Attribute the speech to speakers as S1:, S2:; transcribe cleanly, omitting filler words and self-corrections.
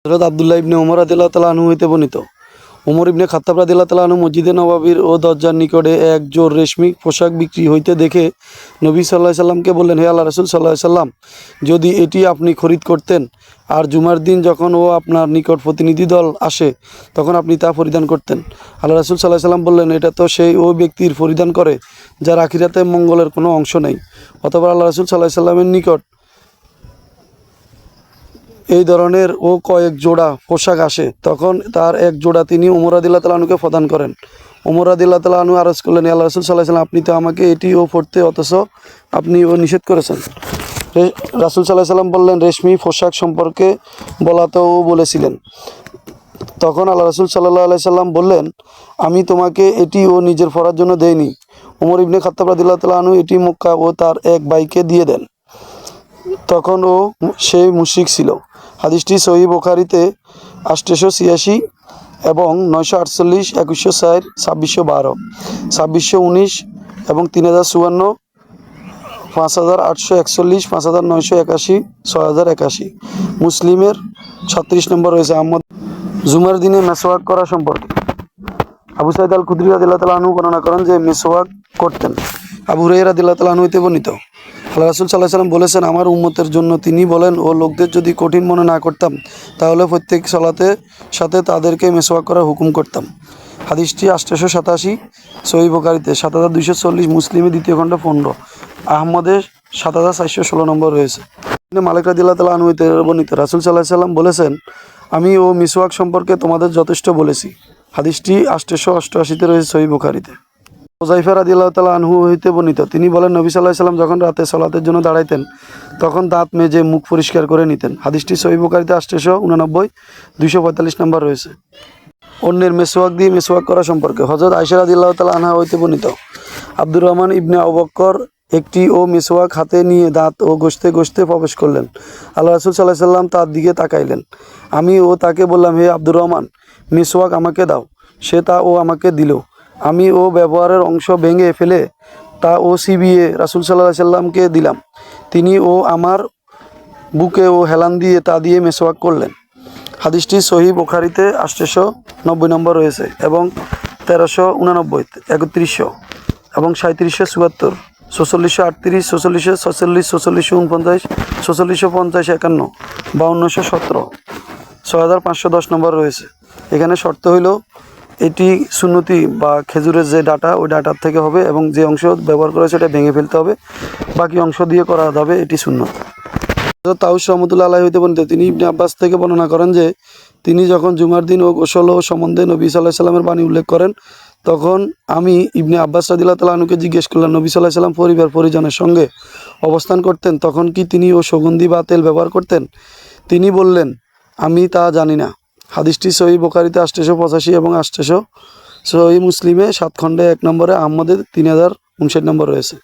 S1: হযরত আব্দুল্লাহ ইবনে ওমর রাদিয়াল্লাহু তাআলা আনহু হইতে বর্ণিত, ওমর ইবনে খাত্তাব রাদিয়াল্লাহু তাআলা আনহু মসজিদে নববীর ও দরজার নিকটে এক জোড় রেশমি পোশাক বিক্রি হইতে দেখে নবী সাল্লাল্লাহু আলাইহি সাল্লামকে বললেন, হে আল্লাহ রাসূল সাল্লাল্লাহু আলাইহি সাল্লাম, যদি এটি আপনি খরিদ করতেন আর জুমার দিন যখন ও আপনার নিকট প্রতিনিধি দল আসে তখন আপনি তা পরিধান করতেন। আল্লাহ রাসূল সাল্লাল্লাহু আলাইহি সাল্লাম বললেন, এটা তো সেই ও ব্যক্তির পরিধান করে যার আখিরাতে মঙ্গলের কোনো অংশ নেই। অতঃপর আল্লাহ রাসূল সাল্লাল্লাহু আলাইহি সাল্লামের নিকট এই ধরনের ও কয়েক জোড়া পোশাক আসে, তখন তার এক জোড়া তিনি ওমর রাদিয়াল্লাহু তাআলা আনহুকে প্রদান করেন। ওমর রাদিয়াল্লাহু তাআলা আনহু আরজ করলেন, হে আল্লাহ রাসূল সাল্লাল্লাহু আলাইহি সাল্লাম, আপনি তো আমাকে এটি ও পড়তে অথচ আপনি ও নিষেধ করেছেন। রাসূল সাল্লাল্লাহু আলাইহি সাল্লাম বললেন, রেশমি পোশাক সম্পর্কে বলাতেও বলেছিলেন। তখন আল্লাহ রাসূল সাল্লাল্লাহু আলাইহি সাল্লাম বললেন, আমি তোমাকে এটি ও নিজের পরার জন্য দেইনি। ওমর ইবনে খাত্তাব রাদিয়াল্লাহু তাআলা আনহু এটি মক্কা ও তার এক ভাইকে দিয়ে দেন। তখন ও সেই মুশরিক ছিল। হাদিসটি সহিহ বুখারীতে 886 এবং 948, 2104, 2612, 2619 এবং 3054, 5841, 5981, 6081। মুসলিমের 36 নম্বর রয়েছে। আহমদ জুমার দিনে মেসওয়াক করা সম্পর্কে আবু সাঈদ আল খুদরি রাদিয়াল্লাহু তাআলা আনহু বর্ণনা করেন যে মেসওয়াক করতেন। আবু হুরায়রা রাদিয়াল্লাহু তাআলা আনহু হতে বর্ণিত, আল্লাহ রাসূল সাল্লাল্লাহু আলাইহি সাল্লাম বলেছেন, আমার উম্মতের জন্য তিনি বলেন, ও লোকদের যদি কঠিন মনে না করতাম তাহলে প্রত্যেক সালাতের সাথে তাদেরকে মেসওয়াক করার হুকুম করতাম। হাদিসটি 887 সহিহ বুখারীতে 7240, মুসলিমে দ্বিতীয় খণ্ড 15, আহমদে 7416 নম্বর রয়েছে। মালিক রাদিয়াল্লাহু তাআলা আনহু হতে বর্ণিত, রাসূল সাল্লাল্লাহু আলাইহি সাল্লাম বলেছেন, আমি ও মিসওয়াক সম্পর্কে তোমাদের যথেষ্ট বলেছি। হাদিসটি 888 রয়েছে সহিহ বুখারীতে। হুযায়ফা রাদিয়াল্লাহু তাআলা আনহু হইতে বর্ণিত, তিনি বলেন, নবী সাল্লাল্লাহু আলাইহি সাল্লাম যখন রাতে সালাতের জন্য দাঁড়াইতেন তখন দাঁত মেজে মুখ পরিষ্কার করে নিতেন। হাদিসটি সহিহ বুখারীতে 889, 245 নম্বর রয়েছে। অন্যের মেসওয়াক দিয়ে মেসওয়াক করা সম্পর্কে হযরত আয়েশা রাদিয়াল্লাহু তাআলা আনহা হইতে বর্ণিত, আব্দুর রহমান ইবনে আবু বকর একটি ও মেসওয়াক হাতে নিয়ে দাঁত ও ঘষতে ঘষতে প্রবেশ করলেন। আল্লাহ রাসূল সাল্লাল্লাহু আলাইহি সাল্লাম তার দিকে তাকাইলেন। আমি ও তাকে বললাম, হে আব্দুর রহমান, মেসওয়াক আমাকে দাও। সে তা ও আমাকে দিল। আমি ও ব্যবহারের অংশ ভেঙে ফেলে তা ও চিবিয়ে রাসূল সাল্লাল্লাহু আলাইহি সাল্লামকে দিলাম। তিনি ও আমার বুকে ও হেলান দিয়ে তা দিয়ে মেসওয়াক করলেন। হাদিসটি সহিহ বুখারীতে 890 নম্বর রয়েছে এবং 1389, 3100 এবং 3774, 4638, 4646, 4649, 4650, 51, 5217, 6510 নম্বর রয়েছে। এখানে শর্ত হইল এটি সুন্নতি বা খেজুরের যে ডাটা ওই ডাটার থেকে হবে এবং যে অংশ ব্যবহার করা হয়েছে এটা ভেঙে ফেলতে হবে, বাকি অংশ দিয়ে করা যাবে, এটি সুন্নত। তাউস রহমতুল্লাহ আলাইহি হইতে বর্ণিত, তিনি ইবনে আব্বাস থেকে বর্ণনা করেন যে তিনি যখন জুমার দিন ও গোসল ও সম্বন্ধে নবী সাল্লাল্লাহু আলাইহি সাল্লামের বাণী উল্লেখ করেন তখন আমি ইবনে আব্বাস রাদিয়াল্লাহু তাআলা আনহুকে জিজ্ঞেস করলাম, নবী সাল্লাল্লাহু আলাইহি সাল্লাম পরিবার পরিজনের সঙ্গে অবস্থান করতেন তখন কি তিনি ও সুগন্ধি বা তেল ব্যবহার করতেন? তিনি বললেন, আমি তা জানি না। হাদিসটি সহিহ বুখারীতে 885 এবং 800, সহিহ মুসলিমে 7 খণ্ডে 1 নম্বরে, আহমদে 3059 নম্বর রয়েছে।